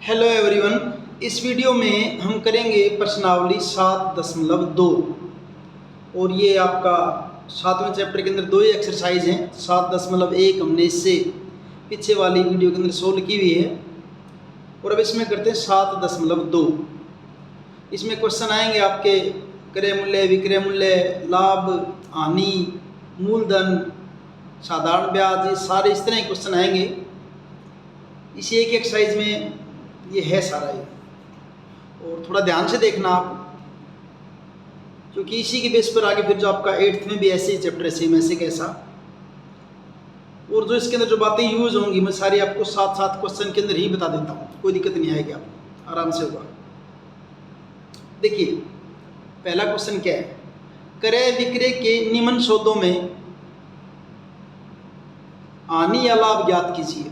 Hello everyone. इस video में हम करेंगे प्रश्नावली 7.2 और ये आपका 7वें चैप्टर के अंदर दो ही एक्सरसाइज हैं। 7.1 हमने इससे पीछे वाली वीडियो के अंदर सोल्व की हुई है और अब इसमें करते हैं 7.2। इसमें क्वेश्चन आएंगे आपके क्रय मूल्य, विक्रय मूल्य, लाभ, हानि, मूलधन, साधारण ब्याज, ये सारे इस तरह के क्वेश्चन आएंगे। इसी एक एक्सरसाइज में ये है सारा ये, और थोड़ा ध्यान से देखना आप, क्योंकि इसी के बेस पर आगे फिर जो आपका 8th में भी ऐसे ही चैप्टर है सेम ऐसे कैसा, और जो इसके अंदर जो बातें यूज होंगी मैं सारी आपको साथ साथ क्वेश्चन के अंदर ही बता देता हूँ, कोई दिक्कत नहीं आएगी, आपको आराम से होगा। देखिए पहला क्वेश्चन क्या है, क्रय विक्रय के निम्न सौदों में हानि या लाभ ज्ञात कीजिए।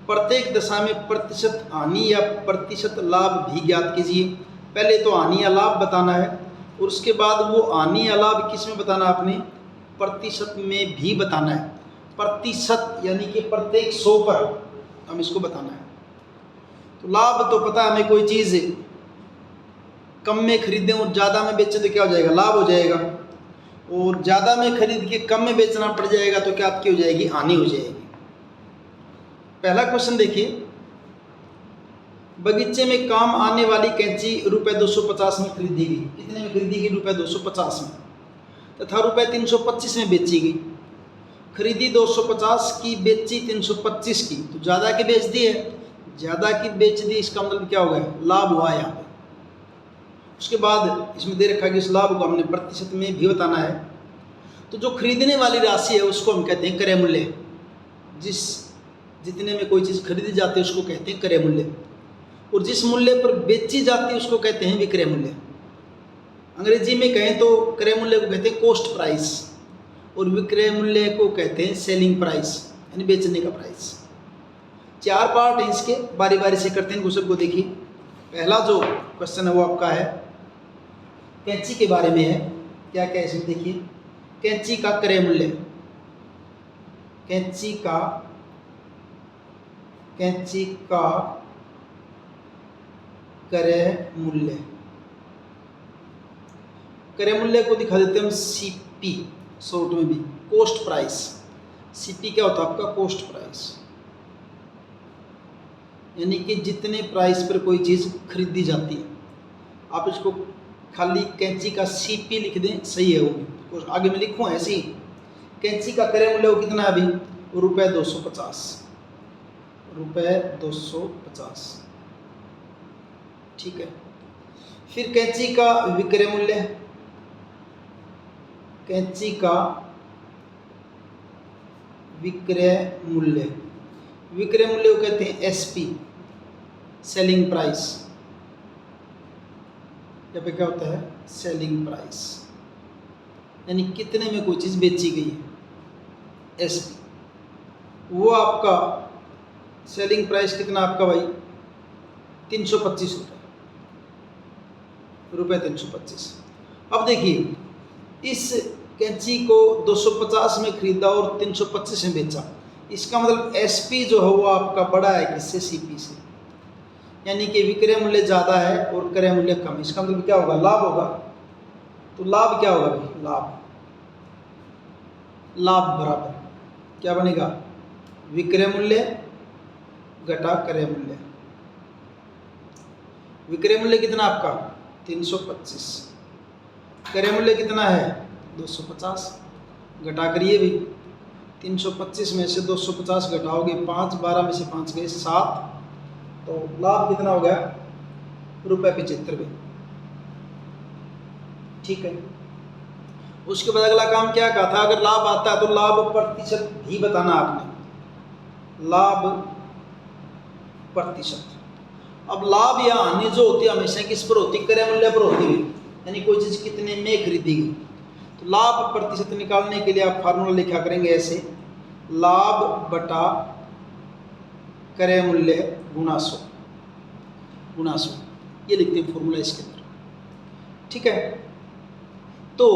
प्रत्येक दशा में प्रतिशत हानि या प्रतिशत लाभ भी ज्ञात कीजिए। पहले तो हानि या लाभ बताना है और उसके बाद वो हानि या लाभ किस में बताना है, आपने प्रतिशत में भी बताना है। प्रतिशत यानी कि प्रत्येक 100 पर हम इसको बताना है। तो लाभ तो पता है हमें, कोई चीज़ कम में खरीदें और ज़्यादा में बेचें तो क्या हो जाएगा, लाभ हो जाएगा, और ज़्यादा में खरीद के कम में बेचना पड़ जाएगा तो क्या आपकी हो जाएगी, हानि हो जाएगी। पहला क्वेश्चन देखिए, बगीचे में काम आने वाली कैंची रुपये 250 में खरीदी गई। कितने में खरीदी गई, रुपये 250 में, तथा रुपये 325 में बेची गई। खरीदी 250 की, बेची 325 की, तो ज़्यादा की बेच दी है, ज़्यादा की बेच दी, इसका मतलब क्या हो गया, लाभ हुआ यहाँ पे। उसके बाद इसमें दे रखा है कि इस लाभ को हमने प्रतिशत में भी बताना है। तो जो खरीदने वाली राशि है उसको हम कहते हैं क्रय मूल्य। जितने में कोई चीज़ खरीदी जाती है उसको कहते हैं क्रय मूल्य, और जिस मूल्य पर बेची जाती है उसको कहते हैं विक्रय मूल्य। अंग्रेजी में कहें तो क्रय मूल्य को कहते हैं कॉस्ट प्राइस और विक्रय मूल्य को कहते हैं सेलिंग प्राइस, यानी बेचने का प्राइस। 4 पार्ट हैं इसके, बारी बारी से करते हैं क्वेश्चन को। देखिए पहला जो क्वेश्चन है वो आपका है कैंची के बारे में है। क्या क्या इसमें देखिए, कैंची का क्रय मूल्य, कैंची का क्रय मूल्य, क्रय मूल्य को दिखा देते हैं हम सीपी, शॉर्ट में भी कॉस्ट प्राइस। सीपी क्या होता है आपका, कॉस्ट प्राइस, यानी कि जितने प्राइस पर कोई चीज़ खरीदी जाती है। आप इसको खाली कैंची का सीपी लिख दें, सही है वो भी, और आगे में लिखूँ ऐसे ही, कैंची का क्रय मूल्य वो कितना है अभी, रुपये 250, रुपये 250, ठीक है। फिर कैंची का विक्रय मूल्य, कैंची का विक्रय मूल्य, विक्रय मूल्य को कहते हैं एसपी, सेलिंग प्राइस। यहाँ पे क्या होता है, सेलिंग प्राइस, यानी कितने में कोई चीज़ बेची गई है, एसपी। वो आपका सेलिंग प्राइस कितना आपका भाई, 325 रुपये 325। अब देखिए इस कैंची को 250 में खरीदा और 325 में बेचा, इसका मतलब एसपी जो है वो आपका बड़ा है किससे, सीपी से, यानी कि विक्रय मूल्य ज़्यादा है और क्रय मूल्य कम। इसका मतलब क्या होगा, लाभ होगा। तो लाभ क्या होगा भाई, लाभ बराबर क्या बनेगा, विक्रय मूल्य घटा क्रय मूल्य। विक्रय मूल्य कितना आपका 325, क्रय मूल्य कितना है 250, घटा करिए भी, 325 में से 250 घटाओगे 5, 12 में से 5 गए 7, तो लाभ कितना हो गया, रुपये 75, ठीक है। उसके बाद अगला काम क्या कहा था, अगर लाभ आता है तो लाभ प्रतिशत भी बताना आपने, लाभ प्रतिशत। अब लाभ या हानि जो होती है हमेशा किस पर होती है, क्रय मूल्य पर होती है, यानी कोई चीज़ कितने में खरीदी गई। तो लाभ प्रतिशत निकालने के लिए आप फार्मूला लिखा करेंगे ऐसे, लाभ बटा क्रय मूल्य गुणा 100, ये लिखते हैं फॉर्मूला इसके अंदर, ठीक है। तो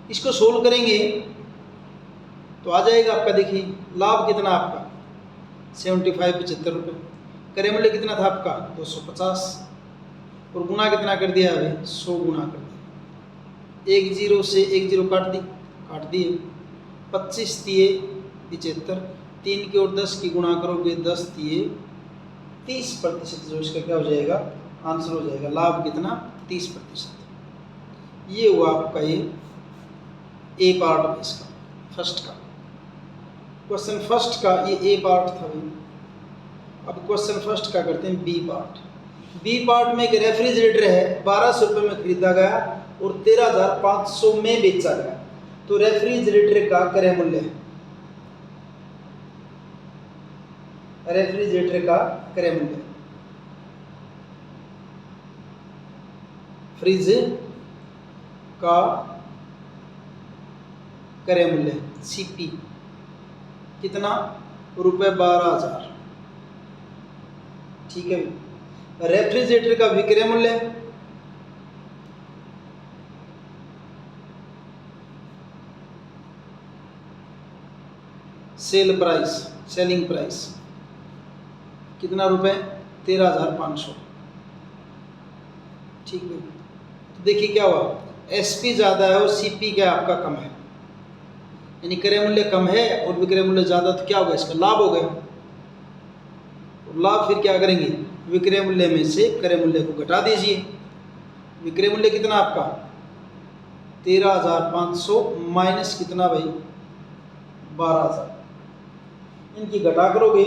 इसको सोल्व करेंगे तो आ जाएगा आपका, देखिए लाभ कितना आपका 75 75 रुपये, क्रय मूल्य कितना था आपका 250 और गुना कितना कर दिया अभी 100 गुना कर दिया। 1 0 से 1 0 काट दिए 25 दिए 75 3 की और 10 की गुणा करोगे 10 दिए 30%, जो इसका क्या हो जाएगा आंसर हो जाएगा लाभ कितना 30%। ये हुआ आपका ये ए पार्ट में इसका फर्स्ट का क्वेश्चन फर्स्ट का ये ए पार्ट था भाई। अब क्वेश्चन फर्स्ट का करते हैं बी पार्ट। बी पार्ट में एक रेफ्रिजरेटर है 1200 रुपये में खरीदा गया और 13,500 में बेचा गया। तो रेफ्रिजरेटर का क्रय मूल्य है, रेफ्रिजरेटर का क्रय मूल्य, फ्रिज का क्रय मूल्य सीपी कितना ₹12,000। ठीक है। रेफ्रिजरेटर का विक्रय मूल्य सेल प्राइस, सेलिंग प्राइस कितना रुपए 13,500। ठीक है। तो देखिए क्या हुआ एसपी ज़्यादा है और सीपी क्या आपका कम है, यानी क्रय मूल्य कम है और विक्रय मूल्य ज़्यादा, तो क्या होगा इसका लाभ हो गया। लाभ फिर क्या करेंगे विक्रय मूल्य में से क्रय मूल्य को घटा दीजिए। विक्रय मूल्य कितना आपका 13,500 माइनस कितना भाई 12,000, इनकी घटा करोगे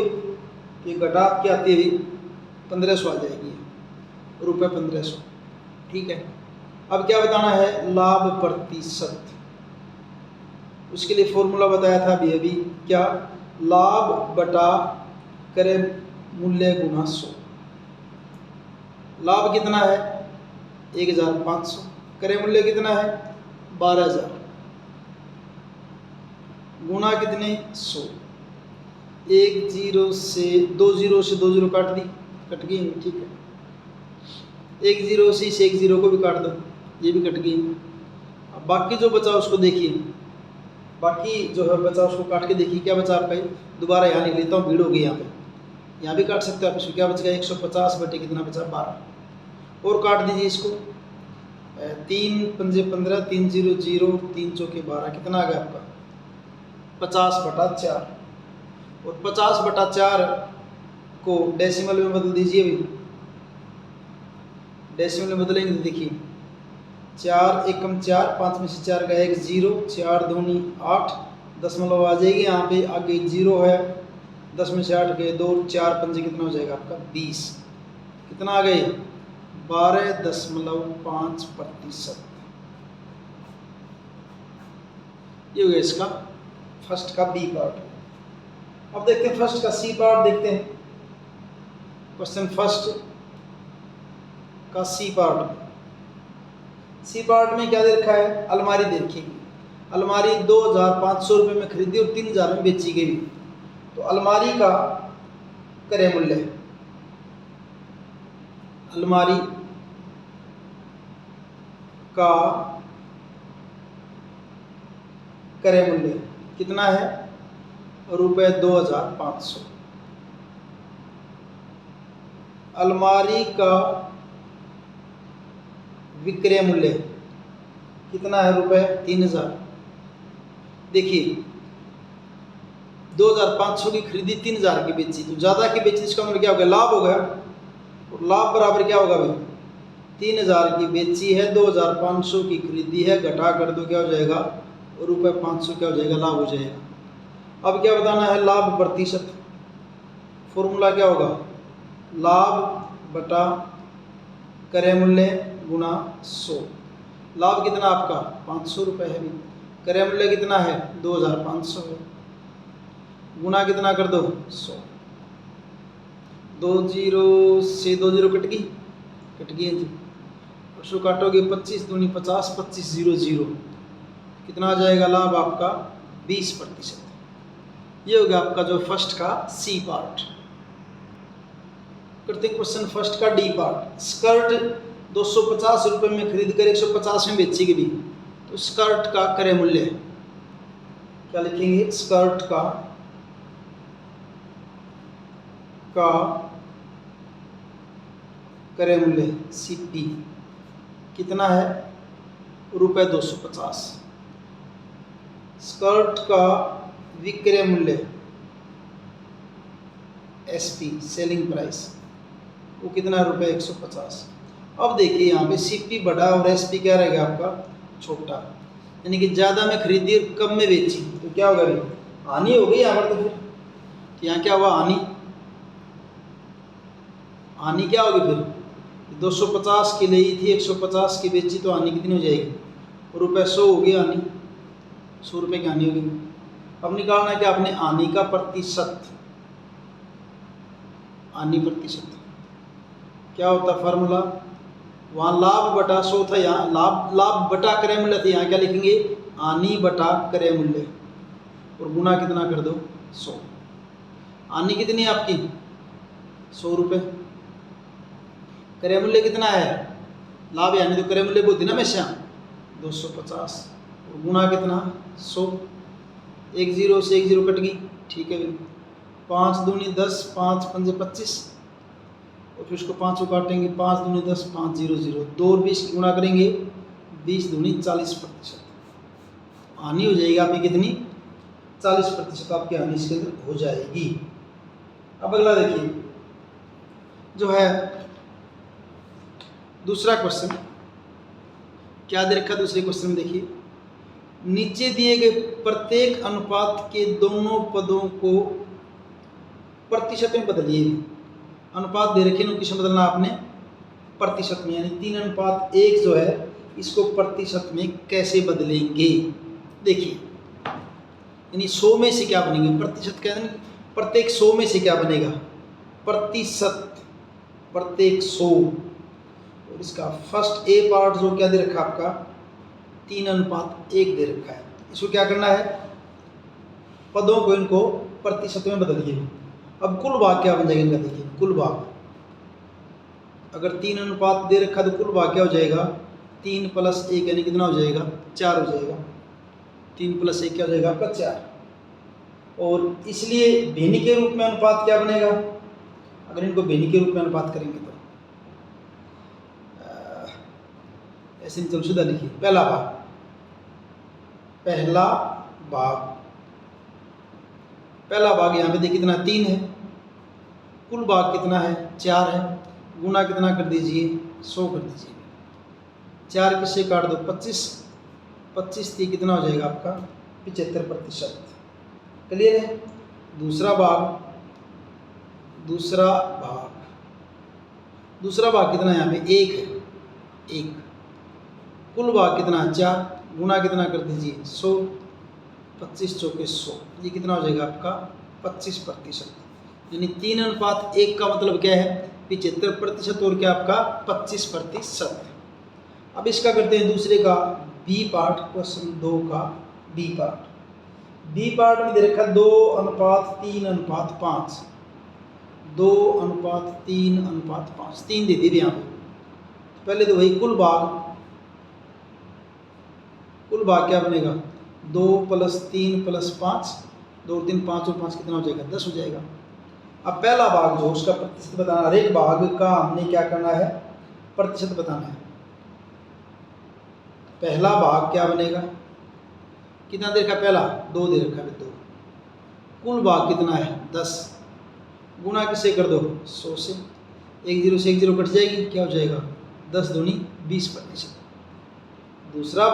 ये घटा क्या आती है 1500 आ जाएगी ₹1500। ठीक है। अब क्या बताना है लाभ प्रतिशत, उसके लिए फॉर्मूला बताया था अभी क्या लाभ बटा क्रय मूल्य गुना 100। लाभ कितना है 1,500, क्रय मूल्य कितना है 12,000 गुना कितने 100। 1 0 से 2 0 काट गई। ठीक है। 1 0 से इस 1 0 को भी काट दो, ये भी कट गई। अब बाकी जो बचा उसको देखिए, बाकी जो है बचा उसको काट के देखिए क्या बचा आपका। दोबारा यहाँ लिख लेता हूँ, भीड़ हो गई यहाँ पे, यहाँ भी काट सकते हो आप। इसको क्या बच गया 150 बटे कितना बचा 12 और काट दीजिए इसको। 3 पंजे 15 3 0 0 3 चौके 12 कितना आ गया आपका 50/4 और 50/4 को डेसिमल में बदल दीजिए भाई। डेसिमल में बदलेंगे तो देखिए 4 एकम 4 5 में से 4 गया 1 0 4 दूनी 8 दशमलव आ जाएगी यहाँ पे, आगे 0 है 10 में से 8 गए 2 4 पंजे कितना हो जाएगा आपका 20। कितना आ गए 12.5%। ये हो गया इसका फर्स्ट का बी पार्ट। अब देखते हैं फर्स्ट का सी पार्ट देखते हैं। क्वेश्चन फर्स्ट का सी पार्ट, सी पार्ट में क्या दे रखा है अलमारी दे रखी है। अलमारी 2,500 रुपये में खरीदी और 3,000 में बेची गई। तो अलमारी का क्रय मूल्य, अलमारी का क्रय मूल्य कितना है ₹2,500। अलमारी का विक्रय मूल्य कितना है ₹3,000। देखिए 2,500 की खरीदी 3,000 की बेची, तो ज़्यादा की बेची इसका मतलब क्या हो गया लाभ हो गया। और लाभ बराबर क्या होगा भाई 3,000 की बेची है 2,500 की खरीदी है, घटा कर दो क्या हो जाएगा ₹500 क्या हो जाएगा लाभ हो जाएगा। अब क्या बताना है लाभ प्रतिशत। फॉर्मूला क्या होगा लाभ बटा क्रय मूल्य गुना 100। लाभ कितना आपका 500 रुपये है, क्रय मूल्य कितना है 2,500 है, गुना कितना कर दो 100। 2 0 से 2 0 कट गई है जी। उसको काटोगे 25 दूनी 50 25 0 0 कितना आ जाएगा लाभ आपका 20%। ये हो गया आपका जो फर्स्ट का सी पार्ट। करते हैं क्वेश्चन फर्स्ट का डी पार्ट। स्कर्ट 250 रुपये में खरीद कर 150 में बेची गई। तो स्कर्ट का क्रय मूल्य क्या लिखेंगे स्कर्ट का क्रय मूल्य CP कितना है ₹250। स्कर्ट का विक्रय मूल्य SP सेलिंग प्राइस वो कितना है ₹150। अब देखिए यहाँ पे CP बड़ा और SP क्या रहेगा आपका छोटा, यानी कि ज़्यादा में खरीदी और कम में बेची तो क्या होगा, हानि हो गई यहाँ पर। तो यहाँ क्या हुआ, हानि। हानि क्या होगी फिर, 250 की ली थी 150 की बेची तो हानि कितनी हो जाएगी, ₹100 होगी हानि, ₹100 की हानि होगी। अब निकालना है कि आपने हानि का प्रतिशत, हानि प्रतिशत क्या होता है फार्मूला, वहाँ लाभ बटा 100 था, यहाँ लाभ बटा क्रय मूल्य था, यहाँ क्या लिखेंगे हानि बटा क्रय मूल्य और गुना कितना कर दो 100। हानि कितनी है आपकी ₹100, क्रय मूल्य कितना है, लाभ यानी तो क्रय मूल्य होती ना हमेशा 250 और गुना कितना 100, 1 0 से 1 0 कट गई, ठीक है। 5 दूनी 10, 5 पंजे 25 और फिर उसको 5 को काटेंगे, 5 दूनी 10, 5 0 0, 2 और 20 की गुणा करेंगे, 20 दूनी 40%। हानि हो जाएगी आपकी कितनी 40% आपकी हानि इसके अंदर हो जाएगी। अब अगला देखिए जो है दूसरा क्वेश्चन, क्या दे रखा दूसरे क्वेश्चन में, देखिए नीचे दिए गए प्रत्येक अनुपात के दोनों पदों को प्रतिशत में बदलिए। अनुपात दे रखे, किस में बदलना आपने प्रतिशत में, यानी 3:1 जो है इसको प्रतिशत में कैसे बदलेंगे। देखिए यानी 100 में से क्या बनेंगे, प्रतिशत क्या है, प्रत्येक 100 में से क्या बनेगा प्रतिशत, प्रत्येक 100। और इसका फर्स्ट ए पार्ट जो क्या दे रखा आपका 3:1 दे रखा है, इसको क्या करना है पदों को इनको प्रतिशत में बदलिए। अब कुल भाग क्या बन जाएगा इनका, देखिए कुल भाग अगर 3:1 दे रखा तो कुल भाग क्या हो जाएगा 3 + 1 यानी कितना हो जाएगा 4 हो जाएगा, 3 + 1 क्या हो जाएगा आपका 4। और इसलिए भिन्न के रूप में अनुपात क्या बनेगा, अगर इनको भिन्न के रूप में अनुपात करेंगे तो ऐसे नहीं, चलो सीधा लिखिए पहला भाग, पहला भाग, पहला भाग यहाँ पे देखिए कितना 3 है, कुल भाग कितना है 4 है, गुना कितना कर दीजिए 100 कर दीजिए, 4 किससे काट दो 25, 25 थी कितना हो जाएगा आपका 75%। क्लियर है। दूसरा भाग, दूसरा भाग कितना है यहाँ पे 1 है, 1, कुल भाग कितना 4, गुना कितना कर दीजिए 100, 25 चौके 100, ये कितना हो जाएगा आपका 25%। यानी 3:1 का मतलब क्या है 75% और क्या आपका 25%। अब इसका करते हैं दूसरे का बी पार्ट, क्वेश्चन 2 का बी पार्ट। बी पार्ट में दे रखा 2:3:5, 2:3:5, 3 दे दी यहाँ पे। पहले तो वही कुल भाग क्या बनेगा 2 + 3 + 5, 2 और 3 5 और 5 कितना हो जाएगा 10 हो जाएगा। अब पहला भाग जो उसका प्रतिशत बताना, हर एक भाग का हमने क्या करना है प्रतिशत बताना है। पहला भाग क्या बनेगा, कितना दे रखा पहला 2 दे रखा है 2, कुल भाग कितना है 10, गुना किससे कर दो 100 से, 1 0 से 1 0 कट जाएगी, क्या हो जाएगा 10 दूनी 20%। दूसरा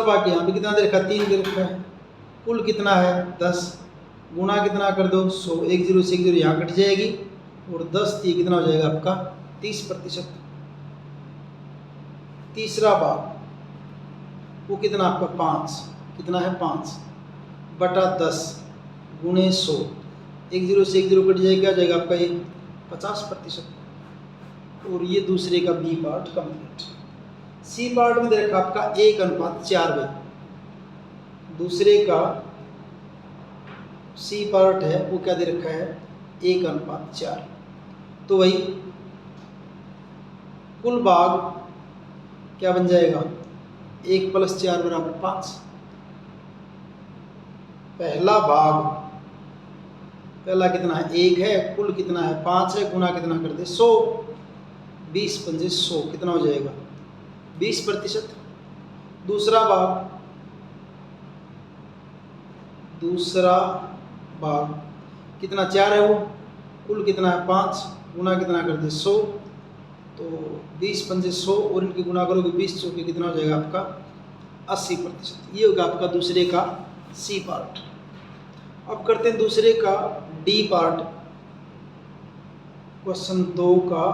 भाग यहाँ पे कितना दे रखा 3 दे रखा है, कुल कितना है 10, गुना कितना कर दो 100, 1 0 से 1 0 यहाँ कट जाएगी और 10 थी कितना हो जाएगा आपका 30%। तीसरा भाग वो कितना आपका 5, कितना है 5 बटा 10 गुणे 100, 1 0 से 1 0 कट जाएगा, क्या हो जाएगा आपका ये 50%। और ये दूसरे का B part complete. C part में दे रखा आपका 1:4 में, दूसरे का सी पार्ट है वो क्या दे रखा है 1:4। तो वही कुल भाग क्या बन जाएगा 1 + 4 = 5। पहला भाग पहला कितना है 1 है, कुल कितना है 5 है, गुना कितना कर दे 100, 20 पंजे 100 कितना हो जाएगा 20%। दूसरा भाग कितना 4 है, वो कुल कितना है 5, गुना कितना कर दे 100, तो 20 पंजे 100 और इनकी गुना करोगे 20 चौके कितना हो जाएगा आपका 80%। ये होगा आपका दूसरे का सी पार्ट। अब करते हैं दूसरे का डी पार्ट, क्वेश्चन 2 का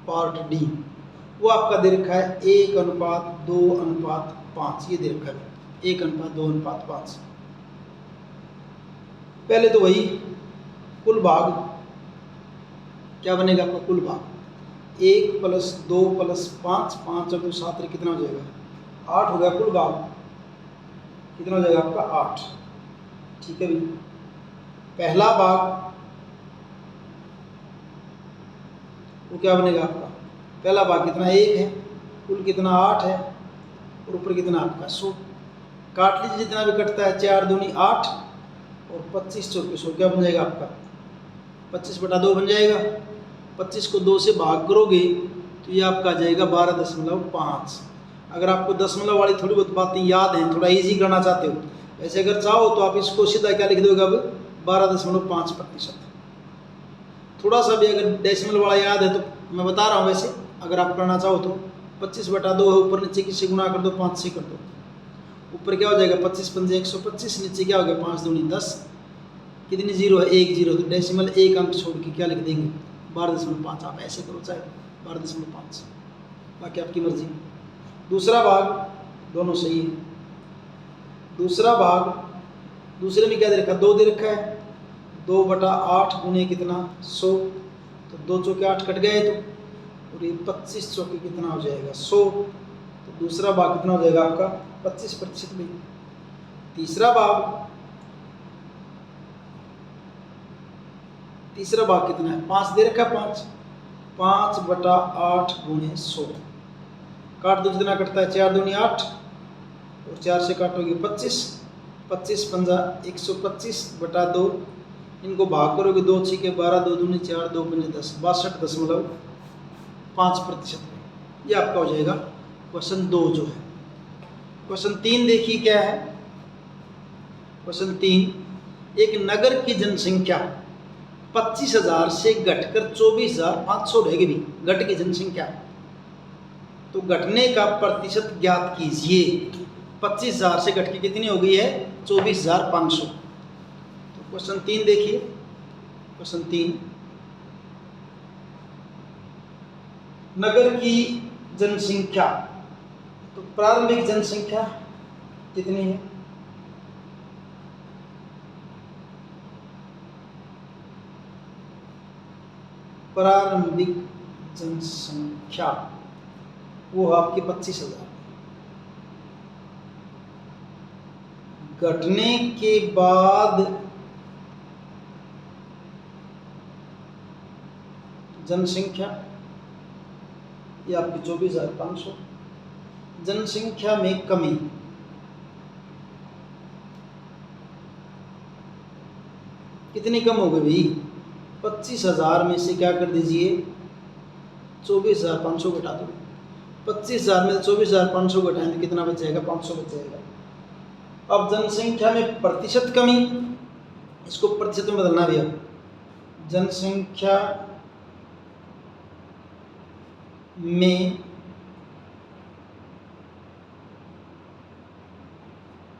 पार्ट डी। वो आपका दे रखा है 1:2:5, ये दे रखा है 1:2:5। पहले तो वही कुल भाग क्या बनेगा आपका कुल भाग 1 + 2 + 5, 5 और 2 7 कितना हो जाएगा 8 हो गया कुल भाग, कितना हो जाएगा आपका 8। ठीक है भाई, पहला भाग वो क्या बनेगा आपका, पहला भाग कितना 1 है, कुल कितना 8 है और ऊपर कितना आपका 100। काट लीजिए जितना भी कटता है, 4 दूनी 8 और 25 चौके 100 क्या बन जाएगा आपका 25/2 बन जाएगा। 25 को 2 से भाग करोगे तो ये आपका आ जाएगा 12.5। अगर आपको दशमलव वाली थोड़ी बहुत बातें याद हैं, थोड़ा इजी करना चाहते हो, वैसे अगर चाहो तो आप इसको सीधा क्या लिख दोगे अब 12.5%। थोड़ा सा भी अगर डेसिमल वाला याद है तो मैं बता रहा हूँ, वैसे अगर आप करना चाहो तो 25/2 है, ऊपर नीचे किसी गुना कर दो 5 से कर दो, ऊपर क्या हो जाएगा 25 पंजे 125, नीचे क्या हो गया 5 दूनी 10, कितनी जीरो है 1 जीरो, तो डेसिमल 1 अंक छोड़ के क्या लिख देंगे 12.5। आप ऐसे करो चाहे 12.5, बाकी आपकी मर्जी। दूसरा भाग दोनों सही है। दूसरा भाग, दूसरे में क्या दे रखा 2 दे रखा है, 2/8 गुने कितना 100, तो 2 चौके 8 कट गए, तो और ये 25 चौके कितना हो जाएगा 100, तो दूसरा भाग कितना हो जाएगा आपका 25% में। तीसरा भाग कितना है 5 दे रखा है, 5/8 गुने 100, काट दो जितना कटता है, 4 दूनी 8 और 4 से काटोगे 25, 25 पंजा 125/2, इनको भाग करोगे 2 छीके 12, 2 दूनी 4, 2 पंजे 10, 62.5%। ये आपका हो जाएगा क्वेश्चन 2 जो है। क्वेश्चन 3 देखिए क्या है। क्वेश्चन 3, एक नगर की जनसंख्या 25,000 से घटकर 24,500 रह गई। घट की जनसंख्या, तो घटने का प्रतिशत ज्ञात कीजिए। 25,000 से घट के कितनी हो गई है 24,500। तो क्वेश्चन 3 देखिए। क्वेश्चन 3, नगर की जनसंख्या, तो प्रारंभिक जनसंख्या कितनी है, प्रारंभिक जनसंख्या वो आपकी 25,000। घटने के बाद जनसंख्या ये आपकी 24,500। जनसंख्या में कमी, कितनी कम हो गई भाई 25,000 में से क्या कर दीजिए 24,500 घटा दो। 25,000 में 24,500 घटाएं तो कितना बच जाएगा 500 बच जाएगा। अब जनसंख्या में प्रतिशत कमी, इसको प्रतिशत में बदलना भी। अब जनसंख्या में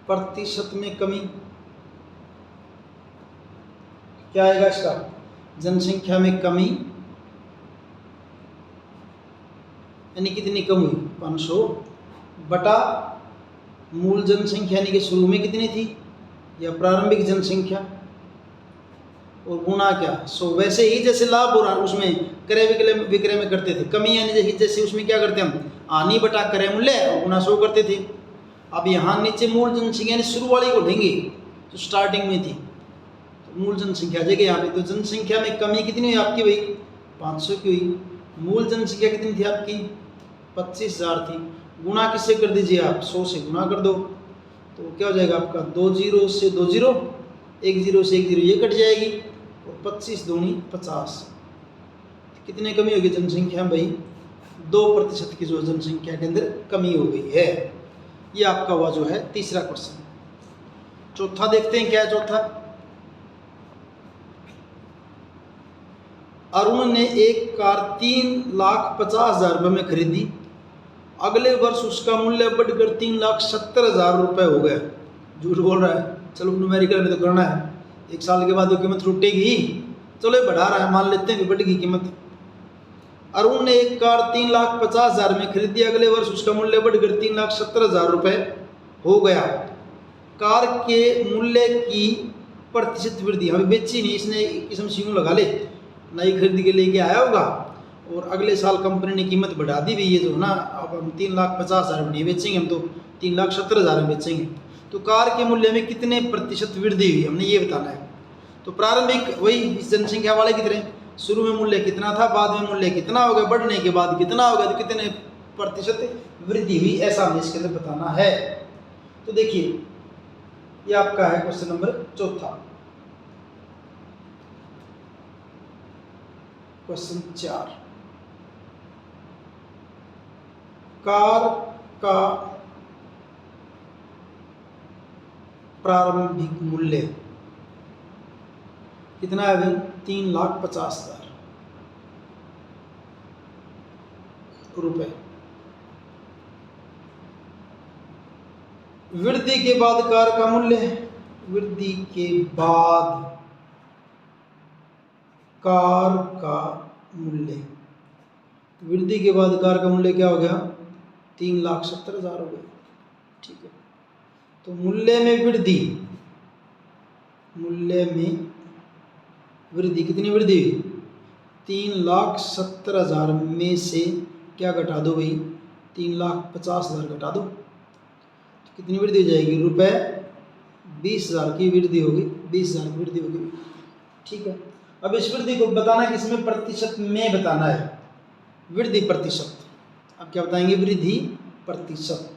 प्रतिशत में कमी क्या आएगा इसका, जनसंख्या में कमी यानी कितनी कम हुई 500 बटा मूल जनसंख्या यानी कि शुरू में कितनी थी या प्रारंभिक जनसंख्या और गुणा क्या 100। वैसे ही जैसे लाभ और उसमें क्रय विक्रय में करते थे, कमी यानी जैसे उसमें क्या करते हम हानि बटा क्रय मूल्य और गुणा 100 करते थे। अब यहाँ नीचे मूल जनसंख्या यानी शुरू वाली को लेंगे जो स्टार्टिंग में थी, तो मूल जनसंख्या आ जाएगी यहाँ पे। तो जनसंख्या में कमी कितनी हुई आपकी भाई 500 की हुई। मूल जनसंख्या कितनी थी आपकी 25,000 थी। गुणा किससे कर दीजिए आप 100 से गुणा कर दो, तो क्या हो जाएगा आपका 2 जीरो से 2 जीरो एक जीरो से एक जीरो ये कट जाएगी और 25 दूनी 50। कितने कमी होगी जनसंख्या में भाई? 2% की जो जनसंख्या के अंदर कमी हो गई है। ये आपका हुआ जो है तीसरा क्वेश्चन। चौथा देखते हैं क्या है चौथा। अरुण ने एक कार 3,50,000 रुपये में खरीदी। अगले वर्ष उसका मूल्य बढ़कर 3,70,000 रुपये हो गया। झूठ बोल रहा है। चलो न्यूमेरिकल में तो करना है, एक साल के बाद वो कीमत लुटेगी ही। चलो ये बढ़ा रहा है, मान लेते हैं कि बढ़ गई कीमत। अरुण ने एक कार 3,50,000 में खरीदी। अगले वर्ष उसका मूल्य बढ़कर 3,70,000 रुपये हो गया। कार के मूल्य की प्रतिशत वृद्धि, हमें बेची नहीं, इसने किस्म सी लगा ले, नई खरीद के लेके आया होगा और अगले साल कंपनी ने कीमत बढ़ा दी भी, ये जो ना अब हम 3,50,000 में नहीं बेचेंगे, हम तो 3,70,000 में बेचेंगे। तो कार के मूल्य में कितने प्रतिशत वृद्धि हुई, हमने ये बताना है। तो प्रारंभिक वही इस जनसंख्या वाले की तरह, शुरू में मूल्य कितना था, बाद में मूल्य कितना हो गया, बढ़ने के बाद कितना हो गया, तो कितने प्रतिशत वृद्धि हुई, ऐसा हमें इसके अंदर बताना है। तो देखिए ये आपका है क्वेश्चन नंबर चौथा। क्वेश्चन 4, कार का प्रारंभिक मूल्य कितना है भाई? 3,50,000 रुपए। वृद्धि के बाद कार का मूल्य, वृद्धि के बाद कार का मूल्य, वृद्धि के बाद कार का मूल्य क्या हो गया? 3,70,000 हो गया। ठीक है, तो मूल्य में वृद्धि, मूल्य में वृद्धि कितनी वृद्धि? 3,70,000 में से क्या घटा दो भाई? 3,50,000 घटा दो, तो कितनी वृद्धि हो जाएगी? रुपए 20,000 की वृद्धि होगी, 20,000 की वृद्धि होगी। ठीक है, अब इस वृद्धि को बताना है किसमें? प्रतिशत में बताना है, वृद्धि प्रतिशत। अब क्या बताएंगे? वृद्धि प्रतिशत।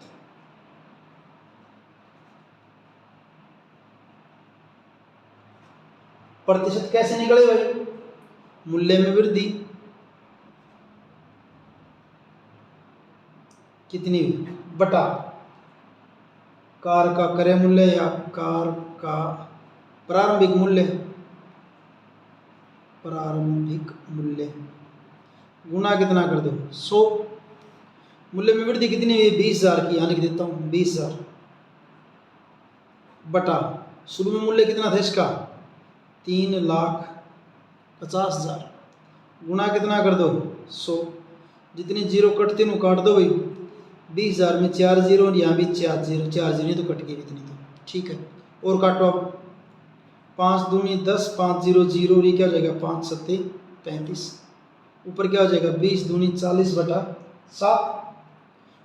प्रतिशत कैसे निकले भाई? मूल्य में वृद्धि कितनी बटा कार का क्रय मूल्य या कार का प्रारंभिक मूल्य, प्रारंभिक मूल्य गुना कितना कर दो? 100। मूल्य में वृद्धि कितनी हुई? 20,000 की, यानी कि देता हूँ 20,000 बटा शुरू में मूल्य कितना था इसका? 3,50,000 गुना कितना कर दो? 100। जितनी जीरो कटती हूँ काट दो भाई। 20,000 में 4 जीरो और यहाँ भी 4 जीरो, 4 जीरो तो कट गई इतनी तो। ठीक है, और काटो अब। 5 दूनी 10, 5 जीरो जीरो, ये क्या हो जाएगा? 5 सत्ते 35। ऊपर क्या हो जाएगा? 20 दूनी 40 बटा 7,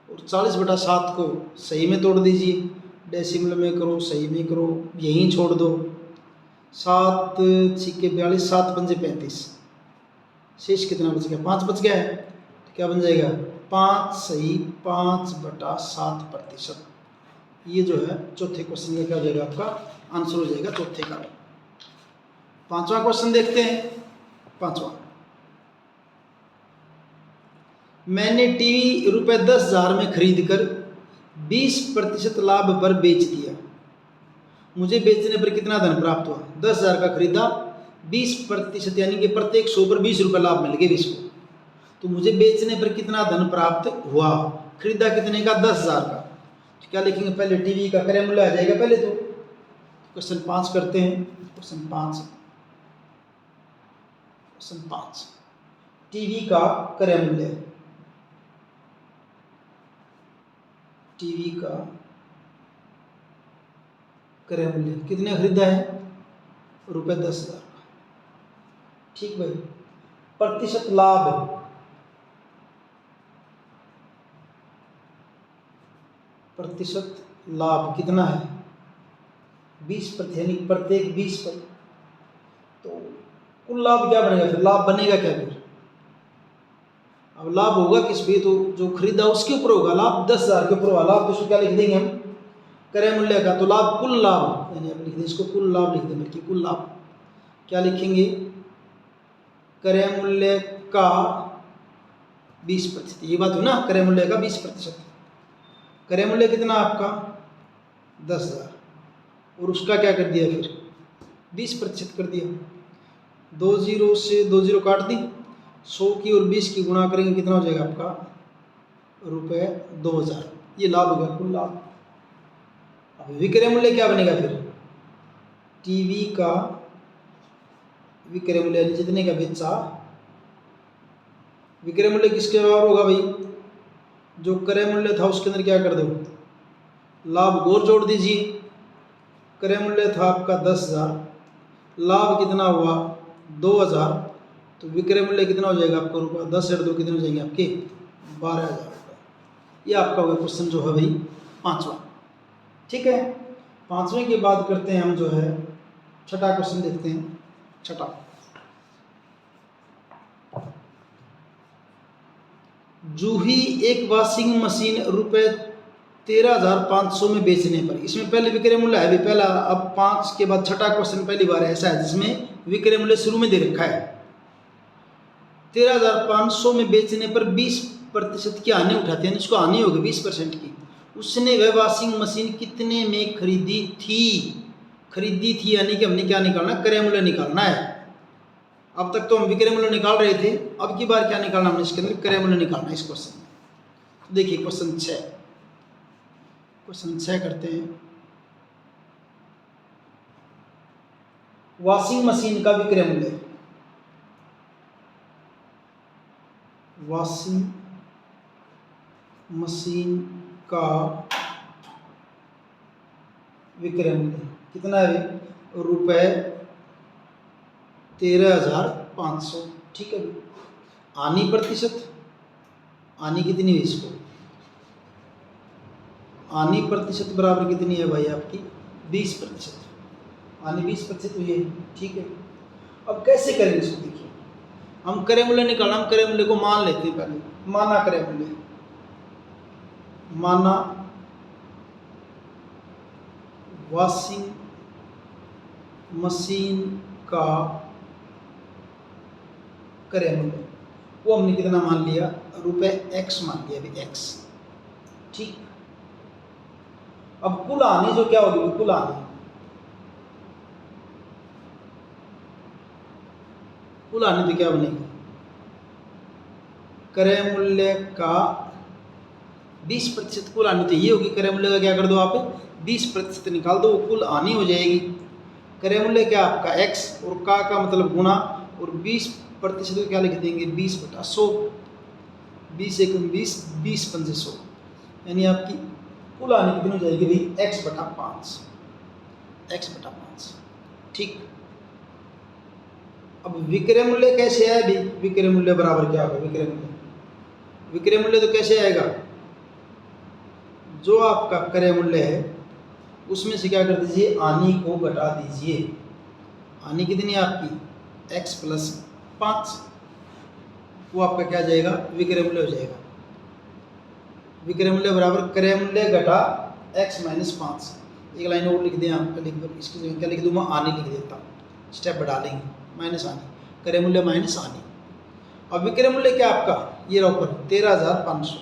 और 40 बटा 7 को सही में तोड़ दीजिए, डेसिमल में करो, सही में करो, यहीं छोड़ दो। 7 छिके 42, 7 पंजे 35, शेष कितना बच गया? 5 बच गया है। तो क्या बन जाएगा? 5 सही 5 बटा 7%। ये जो है चौथे क्वेश्चन का क्या हो जाएगा? आपका आंसर हो जाएगा चौथे का। पांचवा क्वेश्चन देखते हैं। पांचवा, मैंने टीवी रुपए 10,000 में खरीद कर 20% लाभ पर बेच दिया। मुझे बेचने पर कितना धन प्राप्त हुआ? 10,000 का खरीदा, 20% यानी कि प्रत्येक 100 पर 20 रुपये लाभ मिल गए इसको। तो मुझे बेचने पर कितना धन प्राप्त हुआ? खरीदा कितने का? 10,000 का। तो क्या लिखेंगे? पहले टीवी का क्रय मूल्य आ जाएगा पहले तो। क्वेश्चन 5 करते हैं। क्वेश्चन 5 टीवी का क्रय मूल्य, टीवी का क्रय मूल्य कितने खरीदा है? रुपए 10,000 का। ठीक भाई, प्रतिशत लाभ, प्रतिशत लाभ कितना है? 20%, यानी प्रत्येक 20 पर। तो कुल लाभ क्या बनेगा फिर? लाभ बनेगा क्या फिर? अब लाभ होगा किस पे? तो जो खरीदा उसके ऊपर होगा लाभ, 10,000 के ऊपर होगा लाभ। तो क्या लिख देंगे हम? क्रय मूल्य का। तो लाभ, कुल लाभ यानी आप लिख दें इसको कुल लाभ लिख दें, बल्कि कुल लाभ क्या लिखेंगे, क्रय मूल्य का 20%। ये बात हो ना, क्रय मूल्य का 20%। क्रय मूल्य कितना आपका 10,000 और उसका क्या कर दिया फिर 20% कर दिया। 20 से 20 काट दी, 100 की और 20 की गुणा करेंगे कितना हो जाएगा आपका रुपये 2,000। ये लाभ होगा कुल लाभ। अब विक्रय मूल्य क्या बनेगा फिर, टीवी का विक्रय मूल्य यानी जितने का बेचा। विक्रय मूल्य किसके बराबर होगा भाई, जो क्रय मूल्य था उसके अंदर क्या कर दो लाभ और जोड़ दीजिए। क्रय मूल्य था आपका 10,000, लाभ कितना हुआ 2,000, तो विक्रय मूल्य कितना हो जाएगा आपका रुपया 10 और 2 कितने हो जाएंगे आपके 12,000 रुपये। ये आपका होगा क्वेश्चन जो है भाई 5वां। ठीक है, 5वें के बाद करते हैं हम जो है 6ठा क्वेश्चन देखते हैं। 6ठा, जूही एक वॉशिंग मशीन रुपये 13,500 में बेचने पर, इसमें पहले विक्रय मूल्य है भी पहला। अब 5 के बाद 6ठा क्वेश्चन पहली बार ऐसा है जिसमें विक्रय मूल्य शुरू में दे रखा है। 13,500 में बेचने पर 20% की हानि उठाते हैं, इसको हानि होगी 20% की। उसने वह वॉशिंग मशीन कितने में खरीदी थी। खरीदी थी यानी कि हमने क्या निकालना, क्रय मूल्य निकालना है। अब तक तो हम विक्रय मूल्य निकाल रहे थे, अब की बार क्या निकालना हमने इसके अंदर क्रय मूल्य निकालना है इस क्वेश्चन में। तो देखिए क्वेश्चन 6 करते हैं। वॉशिंग मशीन का विक्रय मूल्य, वॉशिंग मशीन का विक्रय मूल्य कितना है रुपये 13,500। ठीक है, हानि प्रतिशत, हानि कितनी है इसको, हानि प्रतिशत बराबर कितनी है भाई आपकी 20%। हानि 20% हुई है। ठीक है, अब कैसे करेंगे इसको, देखिए हम क्रय मूल्य निकालना, हम क्रय मूल्य को मान लेते हैं पहले। माना क्रय मूल्य, माना वॉशिंग मशीन का क्रय मूल्य, वो हमने कितना मान लिया रुपये x मान लिया अभी x। ठीक, अब कुल हानि जो क्या होगी, कुल हानि, कुल हानि तो क्या बनेगी, क्रय मूल्य का 20%। कुल हानि तो ये होगी, क्रय मूल्य का क्या कर दो आप 20% निकाल दो, वो कुल हानि हो जाएगी। क्रय मूल्य क्या आपका x और का मतलब गुणा, और 20% को क्या लिख देंगे 20/100। 20 एकम 20, 20 पंजे 100, यानी आपकी कुल हानि कितनी हो जाएगी भाई x/5, x/5। ठीक, अब विक्रय मूल्य कैसे आया भाई, विक्रय मूल्य बराबर क्या होगा, विक्रय मूल्य, विक्रय मूल्य तो कैसे आएगा, जो आपका क्रय मूल्य है उसमें से क्या कर दीजिए हानि को घटा दीजिए। हानि कितनी है आपकी x + 5, वो आपका क्या जाएगा विक्रय मूल्य हो जाएगा। विक्रय मूल्य बराबर क्रय मूल्य घटा x - 5। एक लाइन और लिख दें आप, लिख दो, इसकी जगह क्या लिख दूँ मैं, हानि लिख देता हूँ, स्टेप बढ़ा लेंगे, माइनस हानि, क्रय मूल्य माइनस हानि। अब विक्रय मूल्य क्या आपका ये रहा ऊपर 13,500।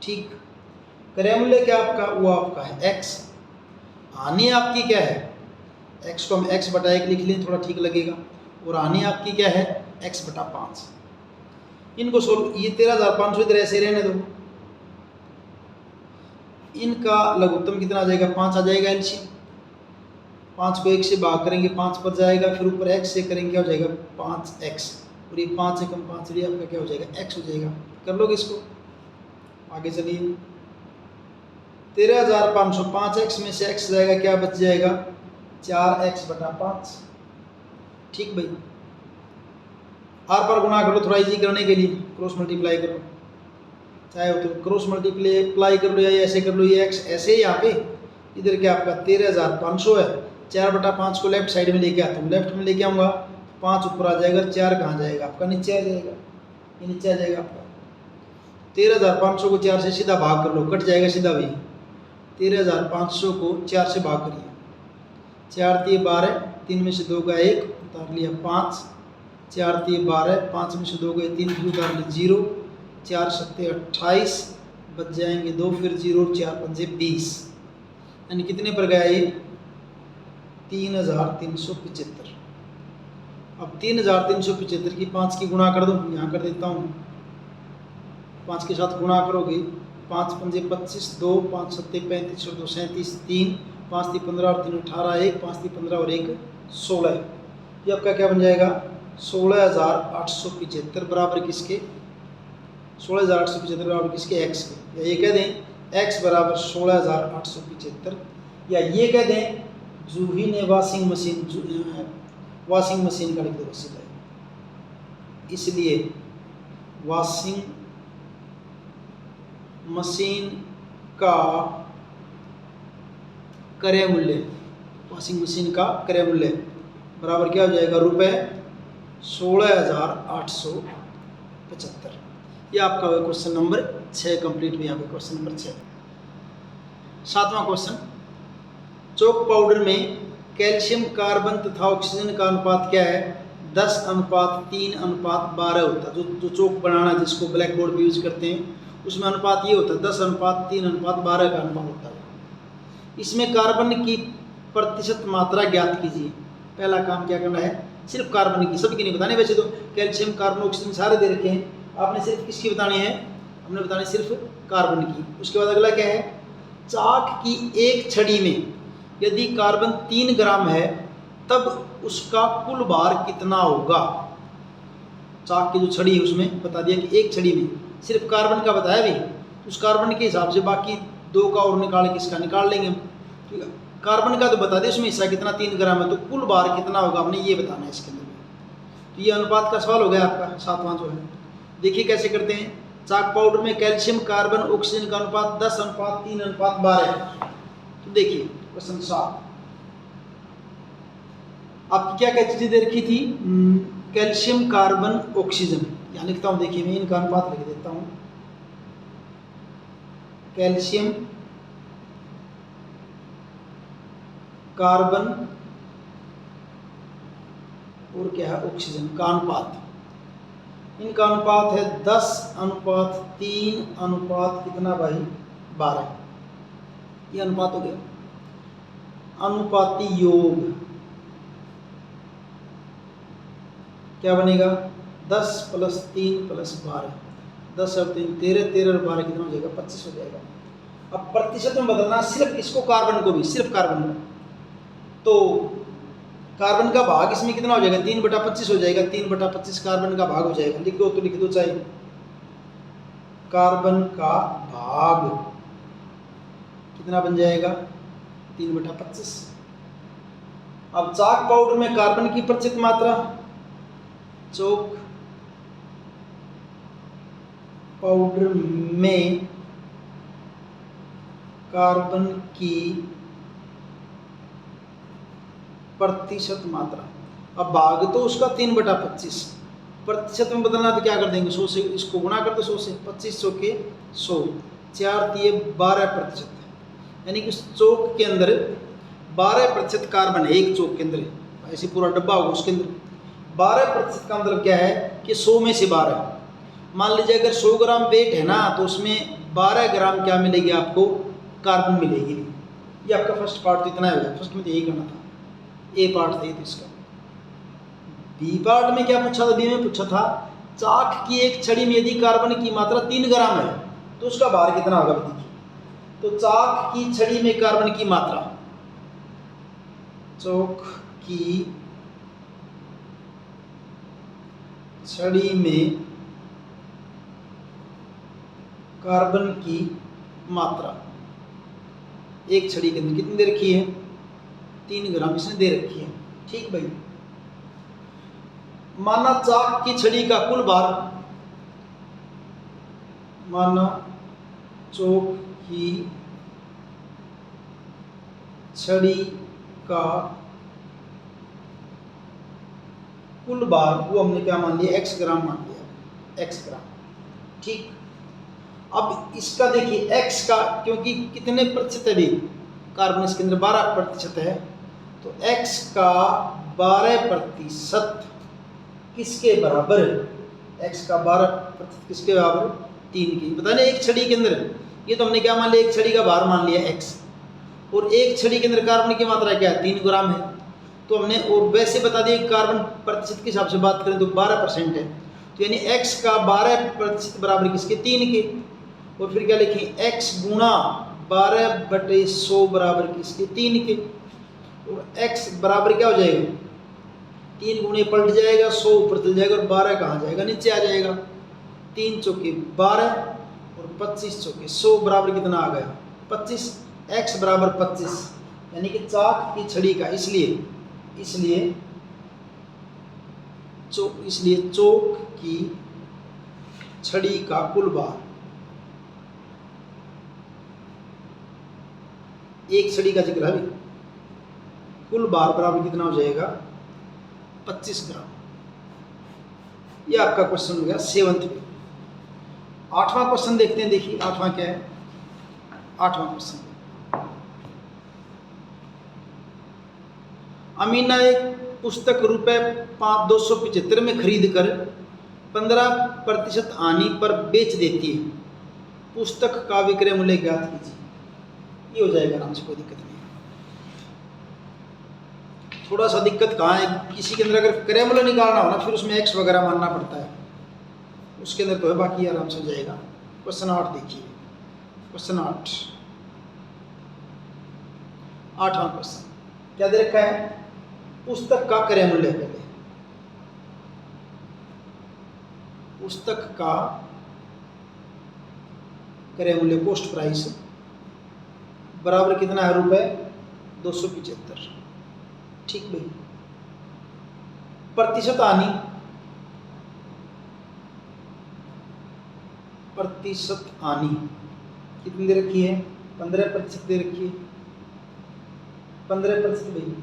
ठीक, क्रय मूल्य क्या आपका, वो आपका है x, हानि आपकी क्या है x को हम x/1 लिख लें, थोड़ा ठीक लगेगा, और हानि आपकी क्या है x/5। इनको सोल्व, ये 13,500 इधर ऐसे रहने दो, इनका लघुत्तम कितना आ जाएगा 5 आ जाएगा एलसीएम। 5 को 1 से भाग करेंगे 5 पर जाएगा, फिर ऊपर x से करेंगे क्या हो जाएगा 5x, और ये 5 एकम 5 ये आपका क्या हो जाएगा x हो जाएगा। कर लोगे इसको, आगे चलिए 13,500, 5x में से x जाएगा, क्या बच जाएगा 4x/5। ठीक भाई, आर पर गुणा कर लो थोड़ा इजी करने के लिए, क्रॉस मल्टीप्लाई कर लो, चाहे हो तो क्रॉस मल्टीप्लाई कर लो या ऐसे कर लो, ये x ऐसे ही यहाँ पे, इधर क्या आपका 13,500 है, 4/5 को लेफ्ट साइड में लेके आता हूँ, लेफ्ट में लेके आऊँगा 5 ऊपर आ जाएगा, 4 कहाँ जाएगा आपका नीचे आ जाएगा, ये नीचे आ जाएगा आपका। 13,500 को 4 से सीधा भाग कर लो, कट जाएगा सीधा भी, 13,500 को 4 से भाग करिए। 4 × 3 = 12, 3 में से 2 गया 1, उतार लिया 5, 4 × 3 = 12, 5 में से 2 गए 3, फिर उतार लिया 0, 4 × 7 = 28, बच जाएंगे 2, फिर 0, 4 × 5 = 20, यानी कितने पर गया ये 3,375। अब 3,375 की 5 की गुणा कर दो, यहाँ कर देता हूँ, 5 के साथ गुणा करोगे 5 × 5 = 25, 2, 5 × 7 = 35 और 2 = 37, 3, 5 × 3 = 15 और 3 = 18, 1, 5 × 3 = 15 और 1 = 16। ये आपका क्या बन जाएगा 16,875 बराबर किसके 16,875 बराबर किसके x के, या ये कह दें x बराबर 16,875, या ये कह दें जूही ने वॉशिंग मशीन का लिख दो सीधा। इसलिए वॉशिंग मशीन का क्रय मूल्य, वॉशिंग मशीन का क्रय मूल्य बराबर क्या हो जाएगा रुपये 16,875। ये आपका क्वेश्चन नंबर 6 कंप्लीट हुआ। यहाँ पे क्वेश्चन नंबर 6। 7वां क्वेश्चन, चौक पाउडर में कैल्शियम कार्बन तथा ऑक्सीजन का अनुपात क्या है 10:3:12 होता है। जो चौक बनाना जिसको ब्लैक बोर्ड पे यूज करते हैं उसमें अनुपात ये होता है 10:3:12 का अनुपात होता है। इसमें कार्बन की प्रतिशत मात्रा ज्ञात कीजिए। पहला काम क्या करना है, सिर्फ कार्बन की, सबकी नहीं बताने। वैसे तो कैल्शियम कार्बन ऑक्सीजन सारे दे रखे हैं, आपने सिर्फ किसकी बतानी है, हमने बतानी सिर्फ कार्बन की। उसके बाद अगला क्या है, चाक की एक छड़ी में यदि कार्बन 3 ग्राम है तब उसका कुल भार कितना होगा। चाक की जो छड़ी है उसमें बता दिया कि एक छड़ी में सिर्फ कार्बन का बताया भी, उस कार्बन के हिसाब से बाकी 2 का और निकाल के इसका निकाल लेंगे हम। ठीक है, कार्बन का तो बता दें उसमें हिस्सा कितना 3 ग्राम है, तो कुल भार कितना होगा हमने ये बताना है इसके अंदर। तो ये अनुपात का सवाल हो गया आपका 7वां जो है। देखिए कैसे करते हैं, चाक पाउडर में कैल्शियम कार्बन ऑक्सीजन का अनुपात 10:3:12। तो देखिए क्वेश्चन 7, आपकी क्या क्या चीजें दे रखी थी, कैल्शियम कार्बन ऑक्सीजन। यहाँ लिखता हूँ, देखिए मैं इनका अनुपात लिख देता हूँ। कैल्शियम कार्बन और क्या है ऑक्सीजन का अनुपात, इनका अनुपात है 10:3 कितना भाई 12। ये अनुपात हो गया। अनुपाती योग क्या बनेगा 10 + 3 + 12, 10 और 3 13, 13 और 12 कितना हो जाएगा 25 हो जाएगा। अब प्रतिशत में बदलना सिर्फ इसको, कार्बन को भी, सिर्फ कार्बन को। तो कार्बन का भाग इसमें कितना हो जाएगा 3/25 हो जाएगा, 3/25 कार्बन का भाग हो जाएगा। लिख दो तो लिख दो चाहे, कार्बन का भाग कितना बन जाएगा 3/25। अब चाक पाउडर में कार्बन की प्रतिशत मात्रा, चौक पाउडर में कार्बन की प्रतिशत मात्रा। अब भाग तो उसका 3/25, प्रतिशत में बदलना तो क्या कर देंगे 100 से इसको गुणा कर दो 100 से, 25 100 के 100, 4 × 3 = 12%, यानी कि उस चौक के अंदर 12% कार्बन है। एक चौक के अंदर ऐसे पूरा डब्बा होगा, उसके अंदर 12% का मतलब क्या है कि 100 में से 12। मान लीजिए अगर 100 ग्राम वेट है ना तो उसमें 12 ग्राम क्या मिलेगी आपको कार्बन मिलेगी। ये आपका फर्स्ट पार्ट तो इतना है, फर्स्ट में तो यही करना था, ए पार्ट था ये तो इसका। बी पार्ट में क्या पूछा था, बी में पूछा था चाक की एक छड़ी में यदि कार्बन की मात्रा 3 ग्राम है तो उसका भार कितना होगा। देखिए तो चाक की छड़ी में कार्बन की मात्रा, चौक की छड़ी में कार्बन की मात्रा एक छड़ी के अंदर कितनी दे रखी है 3 ग्राम इसने दे रखी है। ठीक भाई, माना चाक की छड़ी का कुल भार, माना चौक की छड़ी का कुल भार वो हमने क्या मान लिया x ग्राम मान लिया, x ग्राम। ठीक, अब इसका देखिए x का, क्योंकि कितने प्रतिशत है, भी कार्बन इसके अंदर 12% है, तो x का 12% किसके बराबर है? x का 12% किसके बराबर? 3 की। पता नहीं एक छड़ी के अंदर, ये तो हमने क्या मान लिया, एक छड़ी का भार मान लिया x, और एक छड़ी के अंदर कार्बन की मात्रा क्या है? 3 ग्राम है। तो हमने और वैसे बता दिया कार्बन प्रतिशत के हिसाब से बात करें तो 12% है, तो यानी x का 12% बराबर किसके? 3 के। और फिर क्या लिखें? x गुणा 12/100 बराबर किसके? 3 के। और x बराबर क्या हो जाएगा? 3 गुणे पलट जाएगा, 100 ऊपर चल जाएगा, और 12 कहाँ जाएगा? नीचे आ जाएगा। 3 चौके 12 और 25 चौके 100 बराबर कितना आ गया? 25। x बराबर 25, यानी कि चाक की छड़ी का, इसलिए चौक की छड़ी का कुल भार, एक छड़ी का जिक्र है, कुल भार बराबर कितना हो जाएगा? 25 ग्राम। ये आपका क्वेश्चन हो गया 7th में। 8वां क्वेश्चन देखते हैं। देखिए 8वां क्या है? 8वां क्वेश्चन, अमीना एक पुस्तक ₹275 में खरीद कर 15% हानि पर बेच देती है, पुस्तक का विक्रय मूल्य ज्ञात कीजिए। ये हो जाएगा आराम से, कोई दिक्कत नहीं। थोड़ा सा दिक्कत कहाँ है, किसी के अंदर अगर क्रय मूल्य निकालना हो ना, फिर उसमें x वगैरह मानना पड़ता है, उसके अंदर तो है, बाकी आराम से हो जाएगा। क्वेश्चन 8 देखिए, क्वेश्चन 8वां क्वेश्चन क्या दे रखा है? पुस्तक का क्रय मूल्य, पहले पुस्तक का क्रय मूल्य, कॉस्ट प्राइस बराबर कितना है? ₹275। ठीक भाई। प्रतिशत हानि, कितनी दे रखी है? 15% दे रखी है, 15% भाई।